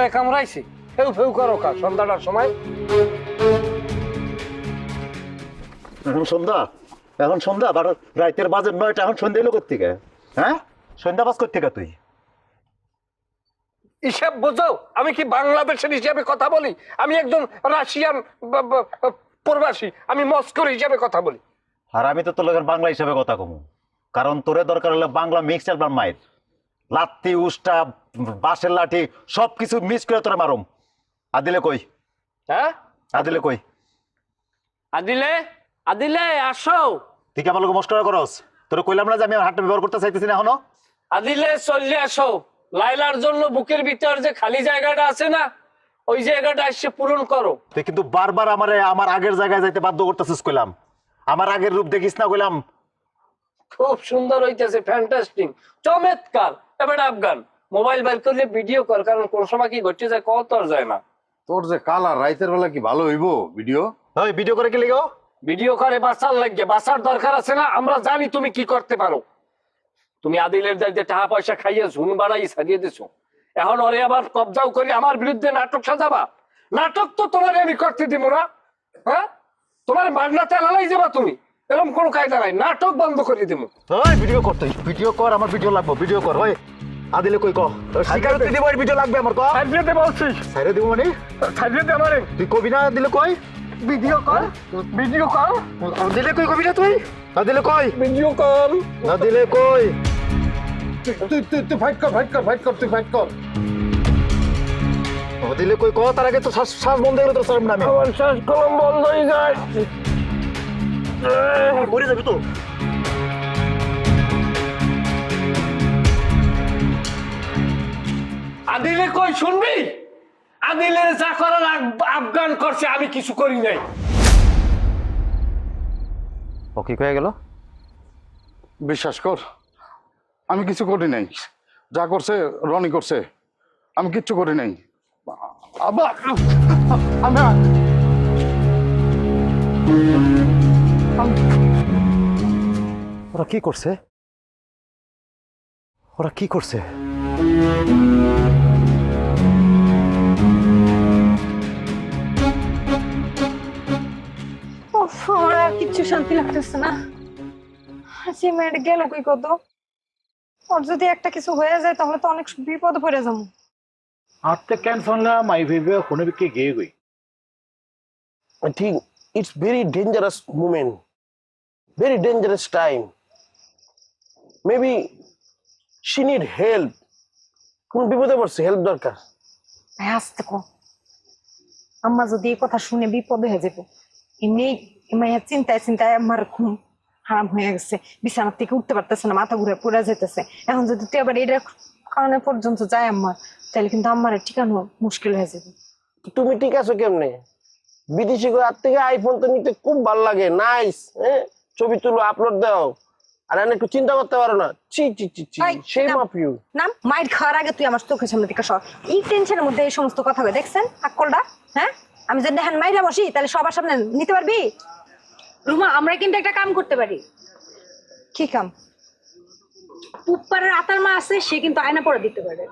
গলায় কামড়াইছে? ফেউ ফেউ করো কা সন্ধ্যাটার সময়? এখন সন্ধ্যা রাতের বাজেট 9টা, এখন সন্ধ্যা এলো কোথেকে? হ্যাঁ, সন্ধ্যা বাজ কোথেকে তুই? হিসাব বোঝো? আমি কি বাংলাদেশের হিসাবে কথা বলি? আমি একজন রাশিয়ান প্রবাসী, আমি মস্কোর হিসাবে কথা বলি। আর আমি তো তোর লোকের বাংলা হিসাবে কথা কমু, কারণ তোরে দরকার হলে বাংলা মিক্স আর মায়ের লাত্তি উষ্টা বাঁশের লাঠি সবকিছু মিক্স করে তোরে মারুম। আদিলে কই? হ্যাঁ, আদিলে কই? আদিলে, আদিলে আসো। তুই কি আমার লোক মস্করা করস? তোরে কইলাম না যে আমি আমার হাতটা ব্যবহার করতে চাইতেছি না এখনো? আদিলে চলে আসো। লাইলার জন্য বুকের ভিতর যে খালি জায়গাটা আছে না, ওই জায়গাটা এসে পূরণ করো। তুই কিন্তু বারবার আমারে আমার আগের জায়গায় যাইতে বাধ্য করতেছিস কইলাম। আমার আগের রূপ দেখিস না কইলাম। খুব সুন্দর হইতেছে, ফ্যান্টাস্টিক, চমৎকার। এবার আফগান মোবাইল বাইর করলে ভিডিও কর, কারণ কোন সময় কি ঘটে যায় কত আর যায় না। তোর যে কালার রাইতের বেলা কি ভালো হইব ভিডিও? ওই ভিডিও করে কি লিখো? ভিডিও করে বাঁচার লাগবে, বাঁচার দরকার আছে না? আমরা জানি তুমি কি করতে পারো। তুমি আদিলের দায়িত্বে টাকা পয়সা খাইয়ে ঝুন বাড়াই সাজিয়ে দিছো, এখন ওরে আবার কবজাও করে আমার বিরুদ্ধে নাটক সাজাবা। নাটক তো তোমার আমি করতে দিব না। হ্যাঁ, তোমার মাগনাতে আলালাই যাবা তুমি, এরকম কোনো কায়দা নাই। নাটক বন্ধ করে দিব। ওই ভিডিও কর, তুই ভিডিও কর, আমার ভিডিও লাগবে, ভিডিও কর। ওই আদিলে কই ক? স্বীকারোক্তি দিব, ওই ভিডিও লাগবে আমার। ক সাইডে দে বলছিস, সাইরে দিব মানে? সাইডে দে আমারে। তুই কবি না দিলে কই? ভিডিও কর, ভিডিও কর। দিলে কই কবি না তুই? না দিলে কই? ভিডিও কর। না দিলে কই? তুই তুই তুই ফাইট কর, ফাইট কর, ফাইট কর, তুই ফাইট কর। দিলে কই ক? তার আগে তো শ্বাস বন্ধ হয়ে গেল তোর সামনে। আমি আমার শ্বাস কলম বন্ধ হয়ে যায়। মরে যাবি তো। আদিলে কই শুনবি? আদিলের যা করার আফগান করছে, আমি কিছু করি নাই। ও কি হয়ে গেল? বিশ্বাস কর, আমি কিছু করি নাই। যা করছে রনি করছে, আমি কিচ্ছু করি নাই। আবার ওরা কি করছে? ওরা কি করছে? আমার আর কিচ্ছু শান্তি লাগতেছে না। যে মেয়েটা গেল কই কত, ওর যদি একটা কিছু হয়ে যায় তাহলে তো অনেক বিপদে পড়ে যাবো। Atte kan sonla my vive khone bikke ge goi. I think it's very dangerous moment, very dangerous time. Maybe she need help. কোন বিপদে পড়ছে, হেল্প দরকার। ভাই আসতে কো, আম্মা যদি এই কথা শুনে বিপদে হয়ে যাবে। এমনি মায়ের চিন্তায় চিন্তায় আমার ঘুম হারাম হয়ে গেছে, বিছানার থেকে উঠতে পারতেছে না, মাথা ঘুরে পড়ে যেতেছে। এখন যদি তুই আবার এটার কারণে পর্যন্ত যায় আম্মার, তাহলে কিন্তু আমার ঠিকানো মুশকিল হয়ে যাবে। তুমি ঠিক আছো কেমনে? বিদেশি করে হাত থেকে আইফোন তো নিতে খুব ভালো লাগে, নাইস। হ্যাঁ, ছবি তুলো, আপলোড দাও, আর আমি একটু চিন্তা করতে পারো না? চি চি চি চি, শেম অফ ইউ। না, মাইর খাওয়ার আগে তুই আমার চোখের সামনে থেকে সর। এই টেনশনের মধ্যে এই সমস্ত কথা হয়, দেখছেন আকলটা? হ্যাঁ, আমি যদি দেখেন মাইরা বসি তাহলে সবার সামনে নিতে পারবি? রুমা, আমরা কিন্তু একটা কাম করতে পারি। কি কাম? উপপারের আতার মা আছে, সে কিন্তু আয়না পরে দিতে পারে।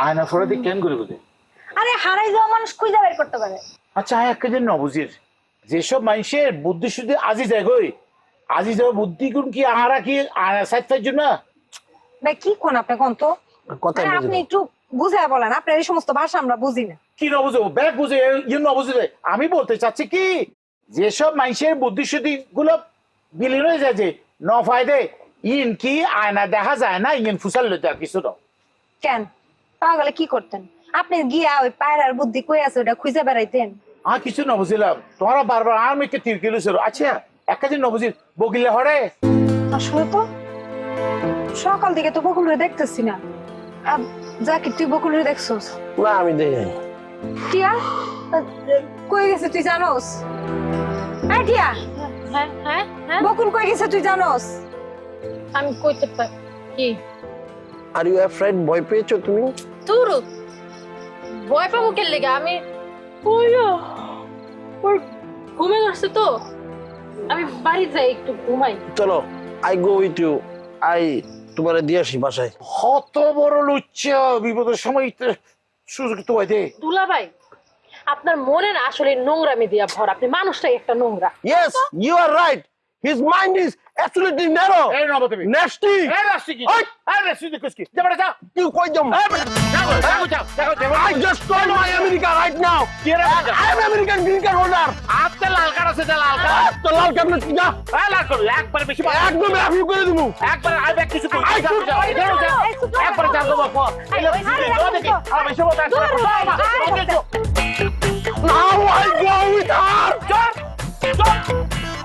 Aina fora di কেন করে বলে? আরে হারাই যাওয়া মানুষ খুঁজে বের করতে পারে। আচ্ছা একটা যে নবুজির যেসব মানুষের বুদ্ধি শুদ্ধি আজি যায় গই, আজি যাওয়া বুদ্ধি কোন কি আহারা কি সাইড জন্য? ভাই কি কোন আপনি কোন তো? কথা আরে আপনি একটু বুঝায় বলেন, আপনার এই সমস্ত ভাষা আমরা বুঝি না। কি নবুঝো ব্যাগ বুঝে ইয়ে নবুঝে? আমি বলতে চাচ্ছি কি, যেসব মানুষের বুদ্ধি শুদ্ধি গুলো বিলীন হয়ে যায় যে ন ফায়দে, ইন কি আয়না দেখা যায় না, ইন ফুসাল লইতে কিছু না। কেন পাওয়া গেলে কি করতেন আপনি? গিয়া ওই পায়রার বুদ্ধি কই আছে ওটা খুঁজে বেড়াইতেন। কিছু না বুঝলাম, তোমরা বারবার আর মেয়েকে তীর কিলো। আচ্ছা একটা যে নবুঝির বগিলে হরে। আসলে তো সকাল থেকে তো বকুলরে দেখতেছি না। জাকির, তুই বকুলরে দেখছস? না, আমি দেখি। টিয়া কই গেছে তুই জানোস? এই টিয়া, হ্যাঁ হ্যাঁ হ্যাঁ, বকুল কই গেছে তুই জানোস? আমি কইতে পারি কি? আর ইউ অ্যাফ্রেড, ভয় পেয়েছো তুমি? তোর ভয় পাবো কে লেগে? আমি ওর ঘুমে গেছে তো, আমি বাড়ি যাই একটু ঘুমাই। চলো, আই গো উইথ ইউ। আই তোমার দিয়ে আসি বাসায়। কত বড় লুচ্চ, বিপদের সময় সুযোগ তো দে। দুলাভাই আপনার মনে না আসলে নোংরামি দিয়া ভর, আপনি মানুষটাই একটা নোংরা। Yes, you are right. His mind is absolutely narrow. এই নবদেবী Nasty. এই রাস্তি কি ওই! এই রাস্তি কি কুসকি যাবে যাও You কই যাও? যাও I just told my America right now. কি রে যা I am American green card holder. আপনি লাল কার্ড আছে যা লাল কার্ড তো লাল কার্ড না যা। এই লাল কার্ড একবার বেশি একদম রিভিউ করে দিমু। একবার আই ব্যাক কিছু কই I could- একবার যা দেবো পর এই দেখি আর বেশি বলতে আসছে Now I go with her.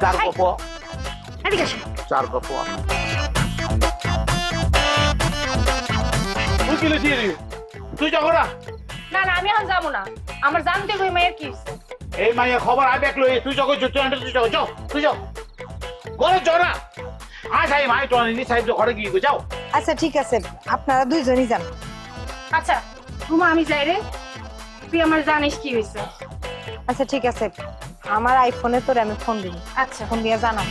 চার গপ এদিকে আসুন। চার গপ তুই কি লিখি রে তুই যাও না না না আমি এখন যাবো না, আমার জানতে ওই মেয়ের কি হইছে। এই মাইয়া খবর আই ব্যাক লই তুই যাও তুই যাও যাও তুই যাও ঘরে যাও না আজ আই মাই টনি সাহেব ঘরে গিয়ে যাও আচ্ছা ঠিক আছে, আপনারা দুইজনই যান। আচ্ছা রুমা আমি যাই রে, তুই আমার জানিস কি হয়েছে। আচ্ছা ঠিক আছে, আমার আইফোনে তোরে আমি ফোন দিব, আচ্ছা ফোন দিয়ে জানাম।